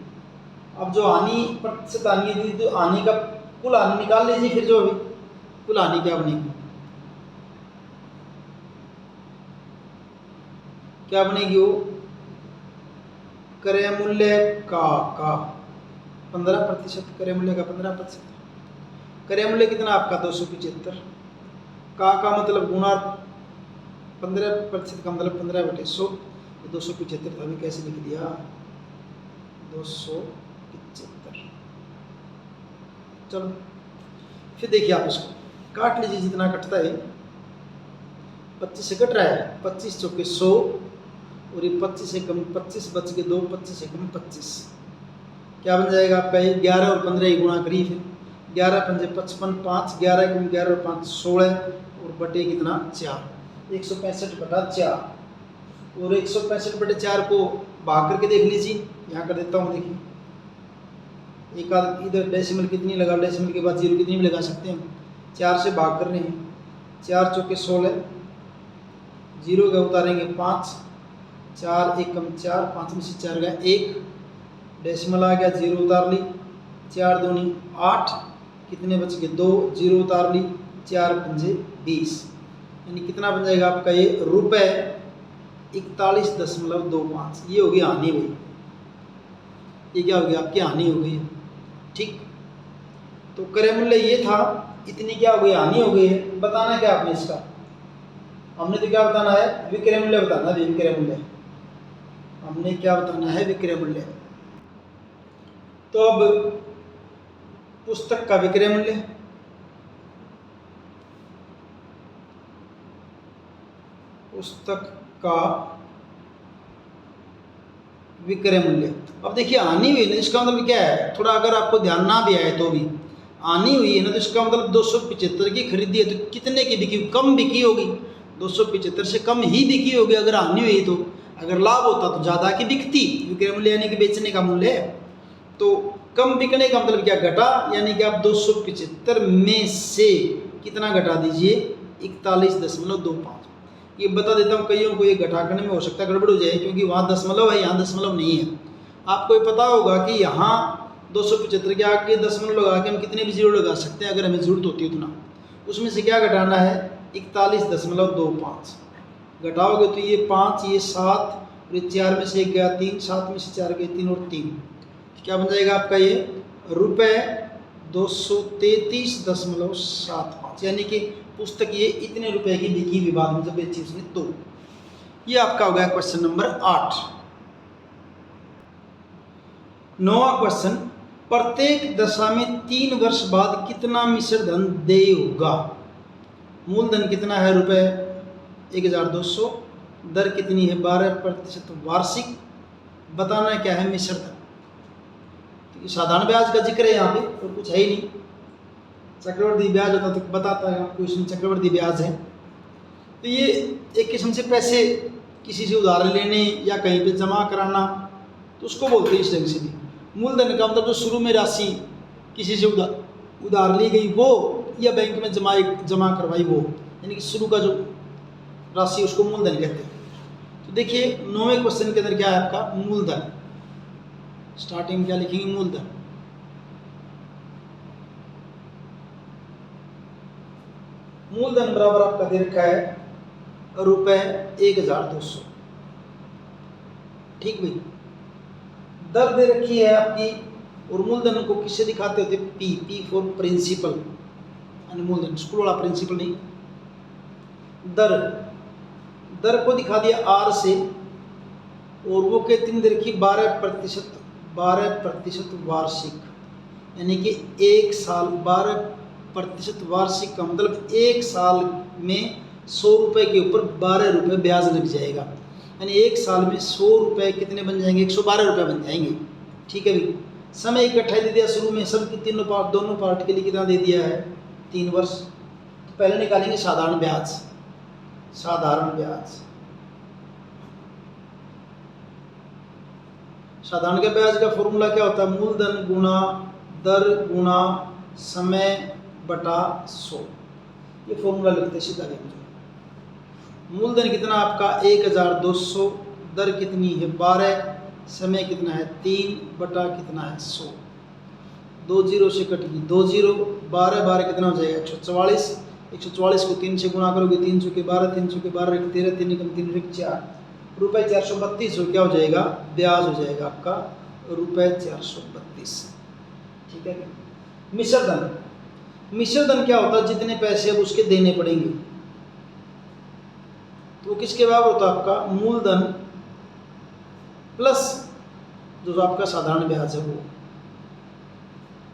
अब जो हानि प्रतिशत हानि दी, तो हानि का कुल हानि निकाल लीजिए, फिर जो अभी कुल हानि क्या बनेगी? क्या बनेगी? वो क्रय मूल्य का 15%, क्रय मूल्य का 15%। क्रय मूल्य कितना आपका? 275 का मतलब गुणा 15% का मतलब 15/100, 275 था, अभी कैसे लिख दिया? 275। चलो फिर देखिए, आप इसको काट लीजिए, जितना कटता है। 25 से कट रहा है, 25 चौके 100, और ये 25 से कम 25 बच के 2, 25 से कम 25, क्या बन जाएगा आपका? ये 11 और 15 ही गुणा करीब है, 11 पंजे 55, 5 11 कम 11 और 5 16, और बटे कितना? 4, 165/4। और 165/4 को भाग करके देख लीजिए, यहाँ कर देता हूँ। देखिए एक आध इधर डेसिमल कितनी लगा, डेसिमल के बाद 0 कितनी भी लगा सकते हैं। 4 से भाग कर रहे हैं, 4 चौके 16, 0 का उतारेंगे 5, 4 1 कम 4, 5 में से 4 गया 1, डेसिमल आ गया, 0 उतार ली, 4 दूनी 8, कितने बच गए? 2, 0 उतार ली, 4 पंजे 20, यानी कितना बन जाएगा आपका? ये ₹41.25। ये हो गई हानि भाई, ये क्या हो गया? आपकी हानि हो गई। ठीक, तो क्रय मूल्य ये था, इतनी क्या हो गई? हानि हो गई है। बताना क्या आपने इसका? हमने तो क्या बताना है? विक्रय मूल्य बताना है। विक्रय मूल्य हमने क्या बताना है? विक्रय मूल्य। तो अब पुस्तक का विक्रय मूल्य, पुस्तक का विक्रय मूल्य। अब देखिए हानि हुई ना, इसका मतलब क्या है? थोड़ा अगर आपको ध्यान ना भी आए तो भी हानि हुई है ना, तो इसका मतलब 275 की खरीदी है, तो कितने की बिकी? कम बिकी होगी, 275 से कम ही बिकी होगी अगर हानि हुई तो। अगर लाभ होता तो ज़्यादा की बिकती। विक्रय मूल्य यानी कि बेचने का मूल्य है, तो कम बिकने का मतलब क्या? घटा, यानी कि आप 275 में से कितना घटा दीजिए? 41.25। ये बता देता हूँ, कईयों को ये घटा करने में हो सकता है गड़बड़ हो जाए, क्योंकि वहाँ दशमलव है, यहाँ दशमलव नहीं है। आपको ये पता होगा कि यहाँ 275 के आगे दशमलव लगा के हम कितने भी जीरो लगा सकते हैं, अगर हमें जरूरत होती है उतना। उसमें से क्या घटाना है? 41.25 घटाओगे तो ये 5, ये 7 और ये 4 में से 1 गया 3, 7 में से 4 गए 3 और 3, क्या बन जाएगा आपका ये ₹233.75, यानी कि पुस्तक ये इतने रुपए की बिकी विभाग में जब बेची उसने तो। ये आपका हो गया क्वेश्चन नंबर 8। 9वां क्वेश्चन, प्रत्येक दशा में 3 वर्ष बाद कितना मिश्र धन देय होगा? मूलधन कितना है रुपए 1200, दर कितनी है 12% वार्षिक, बताना क्या है मिश्र धन। तो साधारण ब्याज का जिक्र है यहाँ पे और कुछ है ही नहीं। चक्रवर्ती ब्याज होता तो बताता है आपको, इसमें चक्रवर्ती ब्याज है। तो ये एक किस्म से पैसे किसी से उधार लेने या कहीं पे जमा कराना, तो उसको बोलते हैं इस ढंग से भी। मूलधन का मतलब जो शुरू में राशि किसी से उधार ली गई वो, या बैंक में जमा करवाई वो, यानी कि शुरू का जो राशि उसको मूलधन कहते हैं। तो देखिए 9वें क्वेश्चन के अंदर क्या है आपका मूलधन। स्टार्टिंग में क्या लिखेंगे मूलधन। मूलधन बराबर आपका दे रखा है रुपए 1200, ठीक भाई। दर दे रखी है आपकी, और मूलधन को किससे दिखाते होते? पी फॉर प्रिंसिपल, यानी मूलधन स्कूल वाला प्रिंसिपल नहीं। दर को दिखा दिया आर से, और वो कितनी दे रखी 12% वार्षिक, यानी कि 1 साल 12% वार्षिक का मतलब 1 साल में 100 रुपये के ऊपर 12 रुपये ब्याज लग जाएगा, यानी 1 साल में 100 रुपये कितने बन जाएंगे? 112 रुपये बन जाएंगे, ठीक है भाई। समय इकट्ठा दे दिया शुरू में, सबकी दोनों पार्ट के लिए कितना दे दिया है? 3 वर्ष। तो पहले निकालेंगे साधारण ब्याज। साधारण के ब्याज का फॉर्मूला क्या होता है? मूलधन गुणा दर गुणा समय बटा 100, ये फॉर्मूला लिखते सीधा लिखते। मूलधन कितना आपका 1200, दर कितनी है 12, समय कितना है 3 बटा कितना है 100, 2 जीरो से कट गई 2 जीरो, 12 कितना हो जाएगा 144। 144 को 3 से गुणा करोगे 3 चौके 12, 3 चौके 12 13, 3 निकम 3 4 रुपये 432 हो, क्या हो जाएगा? ब्याज हो जाएगा आपका रुपये 432, ठीक है। मिश्र धन क्या होता है? जितने पैसे अब उसके देने पड़ेंगे, तो किसके बराबर होता है आपका? मूलधन प्लस जो आपका साधारण ब्याज है, वो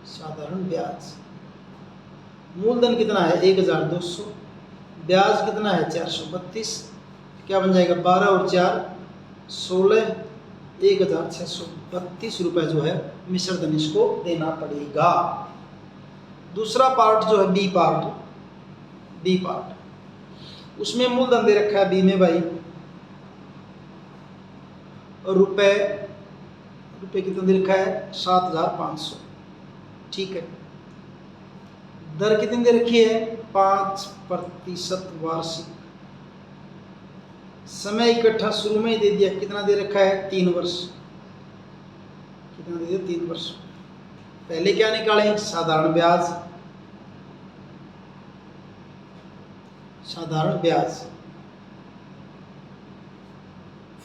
साधारण ब्याज। मूलधन कितना है 1200, ब्याज कितना है 432, क्या बन जाएगा 12 और 4 16, 1632 रुपये जो है मिश्र धन इसको देना पड़ेगा। दूसरा पार्ट जो है बी पार्ट, उसमें मूलधन दे रखा है बी में भाई रुपए कितना दे रखा है? 7500, ठीक है। दर कितनी दे रखी है? 5% वार्षिक। समय इकट्ठा शुरू में ही दे दिया, कितना दे रखा है? 3 वर्ष। कितना दे दिया? 3 वर्ष। पहले क्या निकालें? साधारण ब्याज।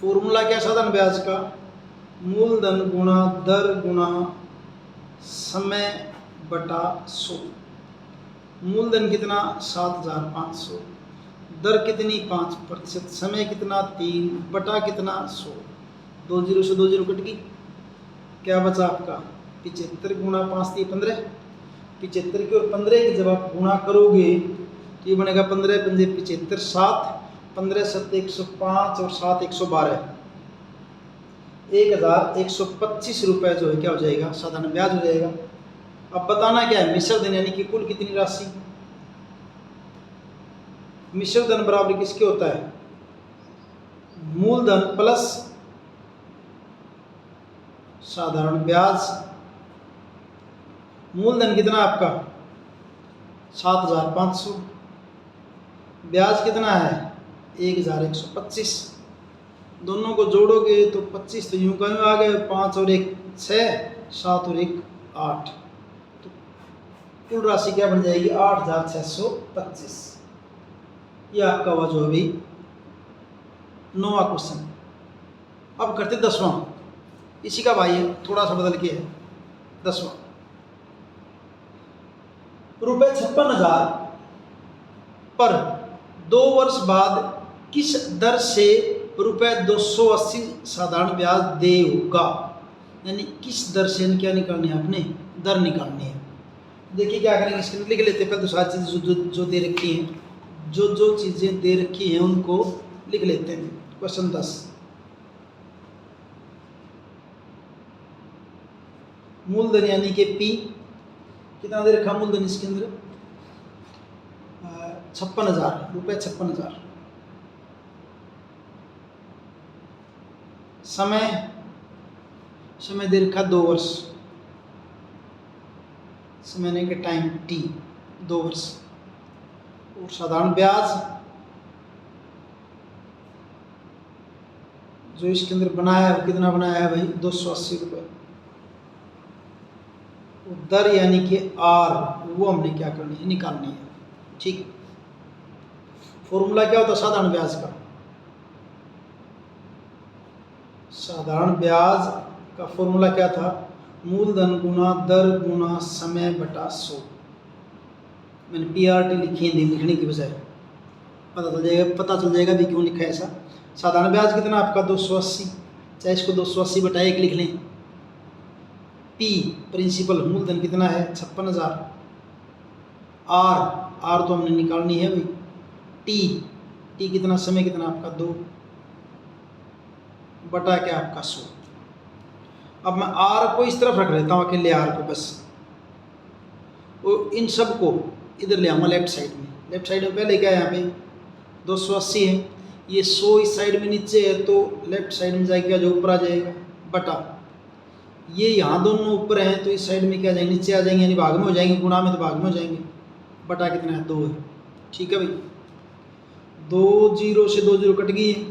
फॉर्मूला क्या साधारण ब्याज का? मूलधन गुणा दर गुणा समय बटा 100। मूलधन कितना? 7500, दर कितनी? 5%, समय कितना? 3 बटा कितना? 100, 2 जीरो से 2 जीरो कट गई, क्या बचा आपका? 75 गुणा 5 × 15, 75 की और 15 की जब आप गुणा करोगे तो ये बनेगा 15 पंजे 75, 7 15 7 105 और 7 112, 1125 रुपये जो है क्या हो जाएगा? साधारण ब्याज हो जाएगा। अब बताना क्या है? मिश्र धन, यानी कि कुल कितनी राशि? मिश्र धन बराबर किसके होता है? मूलधन प्लस साधारण ब्याज। मूलधन कितना आपका? 7500, ब्याज कितना है? 1125। दोनों को जोड़ोगे तो 25 तो यूं का यूं आ गए, 5 और 1 6, 7 और 1 8, तो कुल राशि क्या बन जाएगी? 8625। ये आपका हुआ जो अभी 9वां क्वेश्चन। अब करते 10वां, इसी का भाई है, थोड़ा सा बदल के है। 10वां, ₹56,000 पर 2 वर्ष बाद किस दर से ₹280 साधारण ब्याज देय होगा। यानी किस दर से क्या निकालनी है, आपने दर निकालनी है। देखिए क्या करेंगे, इसके लिख लेते हैं पहले तो सारी चीज़ें जो दे रखी हैं, जो चीज़ें दे रखी हैं उनको लिख लेते हैं। क्वेश्चन 10, मूलधन यानी कि पी कितना दे रखा मूलधन इसके अंदर, 56,000 रुपये, 56,000। समय दे रखा 2 वर्ष, समय ने के टाइम टी 2 वर्ष। और साधारण ब्याज जो इसके अंदर बनाया है, कितना बनाया है भाई, 280 रुपये। दर यानी कि आर, वो हमने क्या करनी है, निकालनी है। ठीक, फॉर्मूला क्या होता है साधारण ब्याज का, साधारण ब्याज का फॉर्मूला क्या था, मूलधन गुना दर गुना समय बटा 100। मैंने PRT लिखी हिंदी लिखने की बजाय, पता चल जाएगा भी क्यों लिखा है ऐसा। साधारण ब्याज कितना आपका 280, चाहे इसको 280 बटा 1 लिख लें। P प्रिंसिपल मूलधन कितना है 56,000। R तो हमने निकालनी है भाई। T कितना, समय कितना आपका 2 बटा क्या आपका 100। अब मैं R को इस तरफ रख लेता हूँ, अकेले R को बस, और इन सब को इधर ले आऊँगा लेफ्ट साइड में। लेफ्ट साइड में पहले क्या है, यहाँ पे 280 है, ये 100 इस साइड में नीचे है, तो लेफ्ट साइड में जाएगा जो ऊपर आ जाएगा, बटा ये यहाँ दोनों ऊपर हैं तो इस साइड में क्या जाएंगे, नीचे आ जाएंगे, यानी भाग में हो जाएंगे, गुणा में तो भाग में हो जाएंगे। बटा कितना है 2 है। ठीक है भाई, 2 0 से 2 0 कट गई है,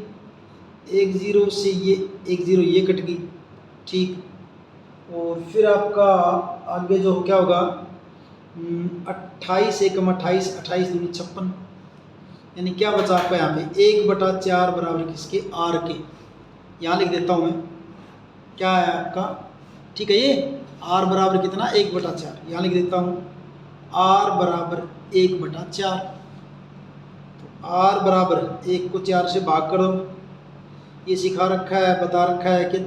1 0 से ये 1 0 ये कट गई। ठीक, और फिर आपका आगे जो क्या होगा, 28 एकम 28, 28 दूनी 56, यानी क्या बचा आपका यहाँ पे 1/4 बराबर किसके, आर के। यहाँ लिख देता हूँ मैं, क्या है आपका, ठीक है, ये आर बराबर कितना 1/4, यहाँ लिख देता हूँ आर बराबर 1/4। तो आर बराबर 1 को 4 से भाग करो। ये सिखा रखा है, बता रखा है कि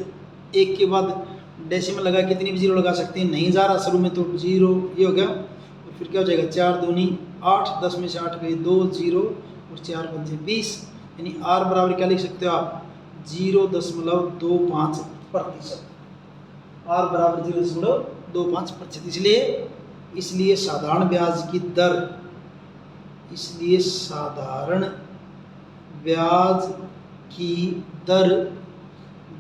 1 के बाद डेसिमल लगा कितनी भी 0 लगा सकते हैं, नहीं जा रहा शुरू में तो 0 ये हो गया, और फिर क्या हो जाएगा 4 दूनी 8, 10 में से 8 गई 2 0 और 4 बचे 20, यानी आर बराबर क्या लिख सकते हो आप 0.25%। आर बराबर 0.25%। इसलिए साधारण ब्याज की दर, इसलिए साधारण ब्याज की दर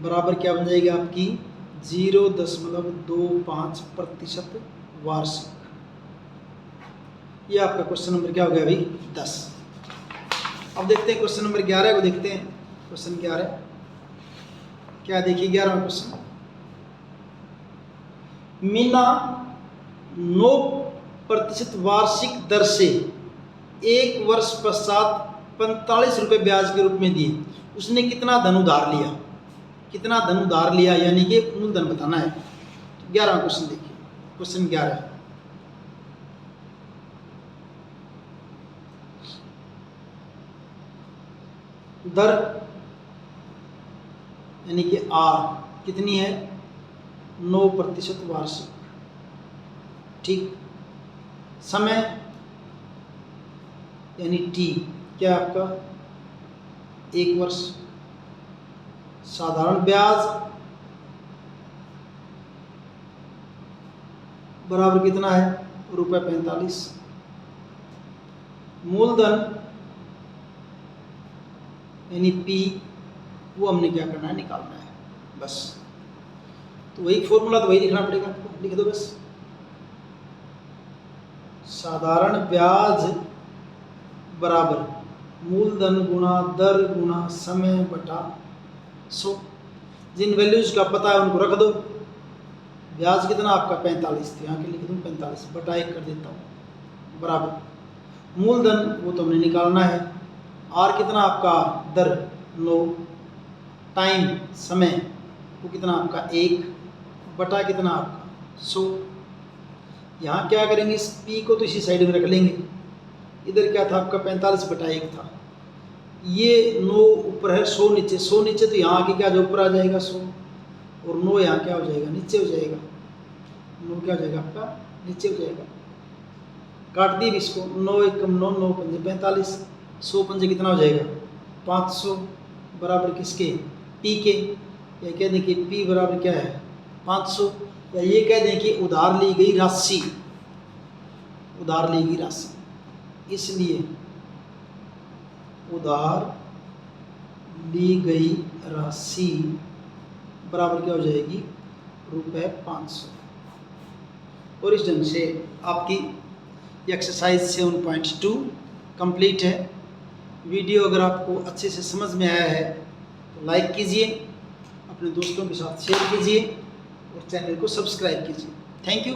बराबर क्या बन जाएगी आपकी 0.25% वार्षिक। ये आपका क्वेश्चन नंबर क्या हो गया अभी 10। अब देखते हैं क्वेश्चन नंबर 11 को देखते हैं। क्वेश्चन 11 क्या देखिए, 11वां क्वेश्चन, मीना 9% वार्षिक दर से 1 वर्ष पश्चात 45 रुपये ब्याज के रूप में दिए। उसने कितना धन उधार लिया, कितना धन उधार लिया, यानी कि मूलधन बताना है। 11वां क्वेश्चन देखिए, क्वेश्चन 11, दर यानी कि आर कितनी है 9% वार्षिक। ठीक, समय यानी टी क्या आपका 1 वर्ष। साधारण ब्याज बराबर कितना है ₹45। मूलधन यानी पी, वो हमने क्या करना है, निकालना है बस। तो वही फॉर्मूला तो वही लिखना पड़ेगा आपको, लिख दो बस। साधारण ब्याज बराबर मूलधन गुणा दर गुणा समय बटा 100। जिन वैल्यूज का पता है उनको रख दो। ब्याज कितना आपका 45 थे, यहाँ के लिख दूँ 45 बटा 1 कर देता हूँ, बराबर मूलधन वो तो हमने निकालना है आर कितना आपका दर 9, टाइम समय वो कितना आपका 1 बटा कितना आपका 100। यहाँ क्या करेंगे, इस पी को तो इसी साइड में रख लेंगे। इधर क्या था आपका 45 बटा 1 था। ये 9 ऊपर है, 100 नीचे, 100 नीचे तो यहाँ आके क्या जो ऊपर आ जाएगा 100, और 9 यहाँ क्या हो जाएगा नीचे हो जाएगा। 9 क्या हो जाएगा आपका नीचे हो जाएगा। काट दिए इसको, 9 एकम 9, 9 पंजे 45, 100 पंजे कितना हो जाएगा 500 बराबर किसके पी के। या कह दें कि पी बराबर क्या है 500, या ये कह दें कि उधार ली गई राशि, उधार ली गई राशि, इसलिए उधार ली गई राशि बराबर क्या हो जाएगी ₹500। और इस ढंग से आपकी एक्सरसाइज 7.2 कंप्लीट है। वीडियो अगर आपको अच्छे से समझ में आया है तो लाइक कीजिए, अपने दोस्तों के साथ शेयर कीजिए और चैनल को सब्सक्राइब कीजिए। Thank you.